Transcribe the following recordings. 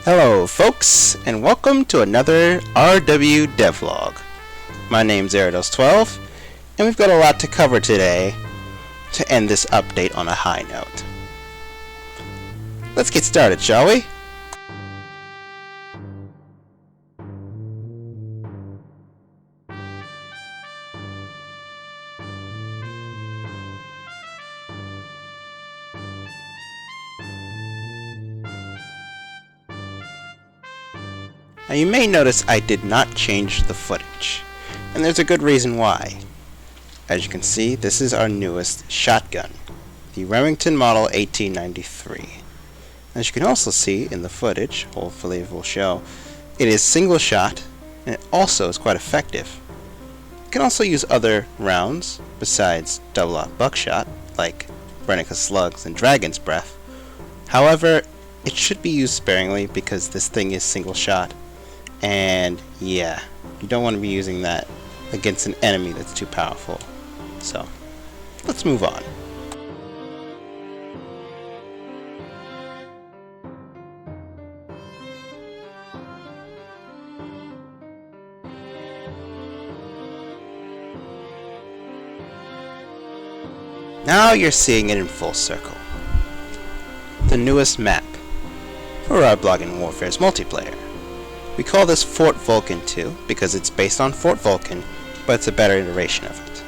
Hello folks, and welcome to another RW DevLog. My name's Eggshells12, and we've got a lot to cover today to end this update on a high note. Let's get started, shall we? Now you may notice I did not change the footage, and there's a good reason why. As you can see, this is our newest shotgun, the Remington Model 1893. As you can also see in the footage, hopefully it will show, it is single shot, and it also is quite effective. You can also use other rounds besides double-aught buckshot, like Brenica slugs and Dragon's Breath. However, it should be used sparingly because this thing is single shot. And yeah, you don't want to be using that against an enemy that's too powerful. So, let's move on. Now you're seeing it in full circle. The newest map for our Blogging Warfare's multiplayer. We call this Fort Vulcan 2 because it's based on Fort Vulcan, but it's a better iteration of it.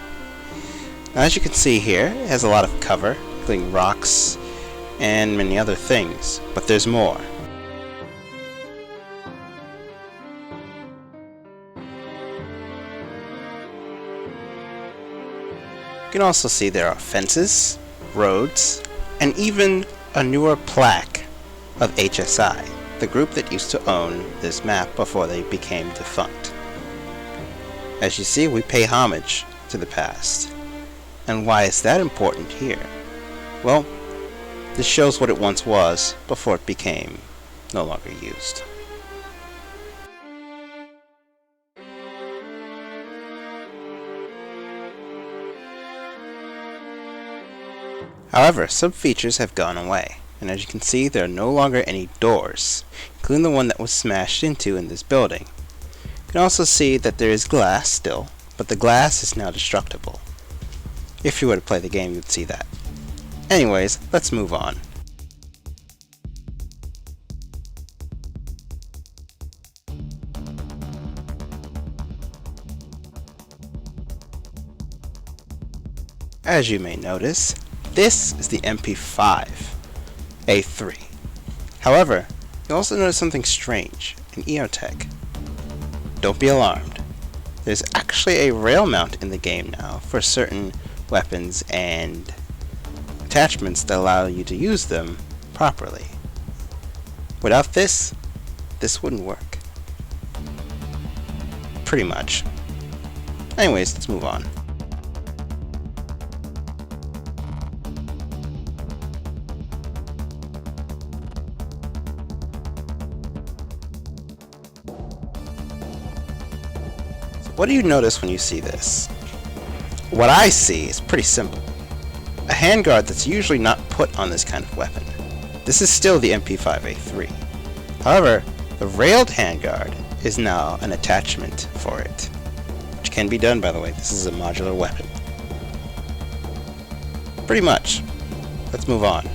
Now, as you can see here, it has a lot of cover, including rocks and many other things, but there's more. You can also see there are fences, roads, and even a newer plaque of HSI, the group that used to own this map before they became defunct. As you see, we pay homage to the past. And why is that important here? Well, this shows what it once was before it became no longer used. However, some features have gone away. And as you can see, there are no longer any doors, including the one that was smashed into in this building. You can also see that there is glass still, but the glass is now destructible. If you were to play the game, you'd see that. Anyways, let's move on. As you may notice, this is the MP5. A3. However, you also notice something strange in EOTech. Don't be alarmed. There's actually a rail mount in the game now for certain weapons and attachments that allow you to use them properly. Without this, this wouldn't work. Pretty much. Anyways, let's move on. What do you notice when you see this? What I see is pretty simple. A handguard that's usually not put on this kind of weapon. This is still the MP5A3. However, the railed handguard is now an attachment for it. Which can be done, by the way. This is a modular weapon. Pretty much. Let's move on.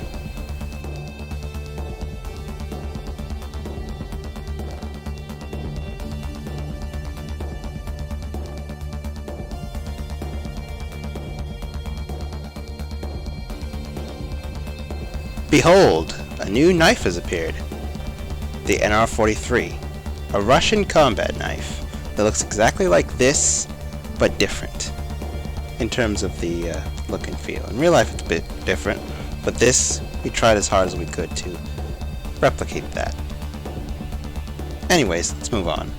Behold, a new knife has appeared. The NR43, a Russian combat knife that looks exactly like this, but different in terms of the look and feel. In real life it's a bit different, but this, we tried as hard as we could to replicate that. Anyways, let's move on.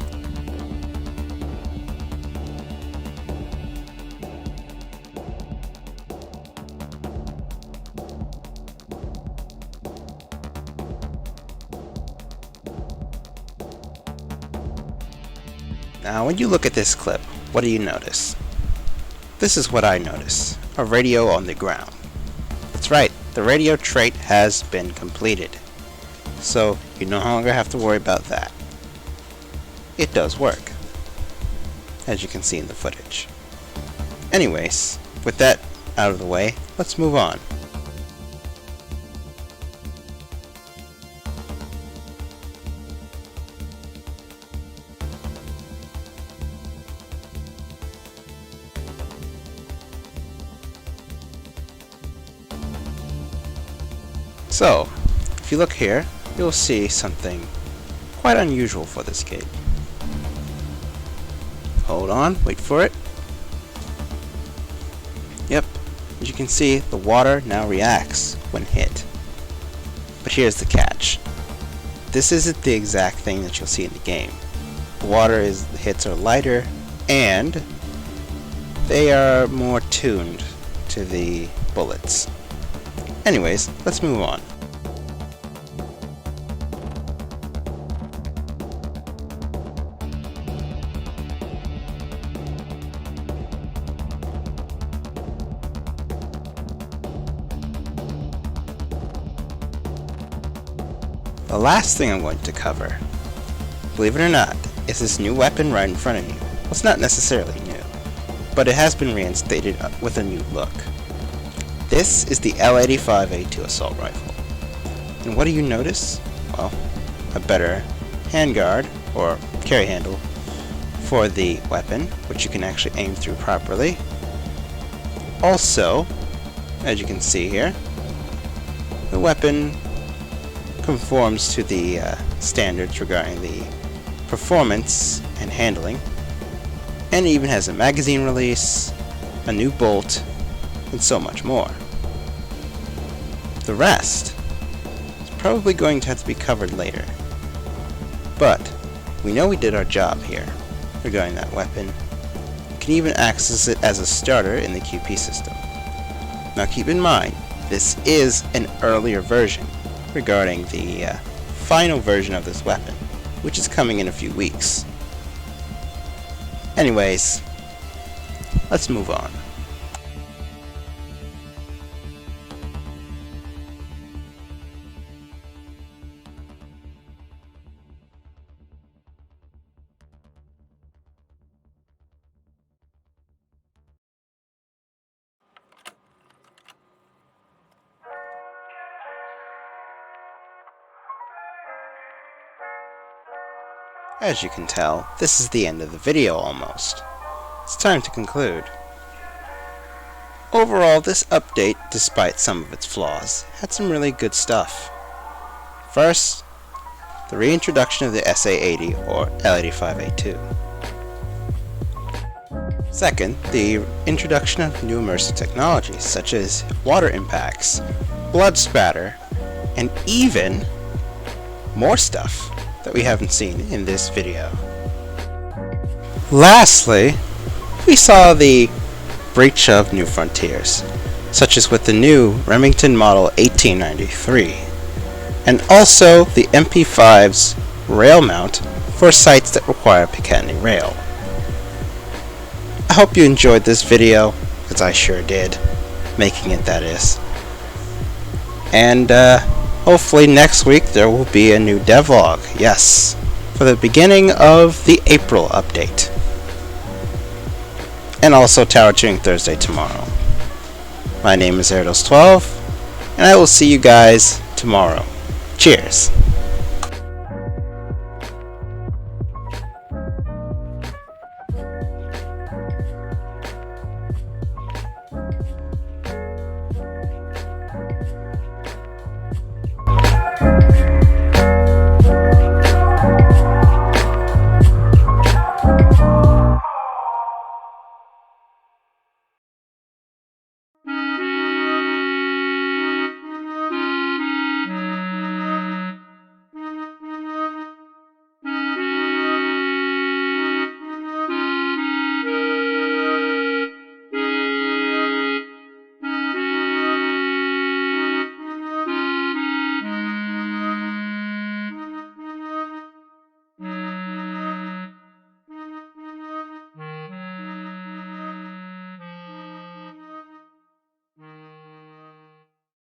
Now, when you look at this clip, what do you notice? This is what I notice, a radio on the ground. That's right, the radio trait has been completed. so you no longer have to worry about that. It does work, as you can see in the footage. Anyways, with that out of the way, let's move on. So, if you look here, you'll see something quite unusual for this gate. Hold on, wait for it. Yep, as you can see, the water now reacts when hit. But here's the catch. This isn't the exact thing that you'll see in the game. The hits are lighter, and they are more tuned to the bullets. Anyways, let's move on. The last thing I'm going to cover, believe it or not, is this new weapon right in front of you. Well, it's not necessarily new, but it has been reinstated with a new look. This is the L85A2 assault rifle. And what do you notice? Well, a better handguard, or carry handle, for the weapon, which you can actually aim through properly. Also, as you can see here, the weapon conforms to the standards regarding the performance and handling, and it even has a magazine release, a new bolt, and so much more. The rest is probably going to have to be covered later, but we know we did our job here regarding that weapon. You can even access it as a starter in the QP system. Now keep in mind, this is an earlier version regarding the final version of this weapon, which is coming in a few weeks. Anyways, let's move on. As you can tell, this is the end of the video almost. It's time to conclude. Overall, this update, despite some of its flaws, had some really good stuff. First, the reintroduction of the SA-80 or L85A2. Second, the introduction of new immersive technologies such as water impacts, blood spatter, and even more stuff that we haven't seen in this video. Lastly, we saw the breach of new frontiers, such as with the new Remington Model 1893, and also the MP5's rail mount for sites that require Picatinny rail. I hope you enjoyed this video, as I sure did, making it that is. And hopefully next week there will be a new DevLog, yes, for the beginning of the April update. And also Tower Tuning Thursday tomorrow. My name is Erdos12, and I will see you guys tomorrow. Cheers!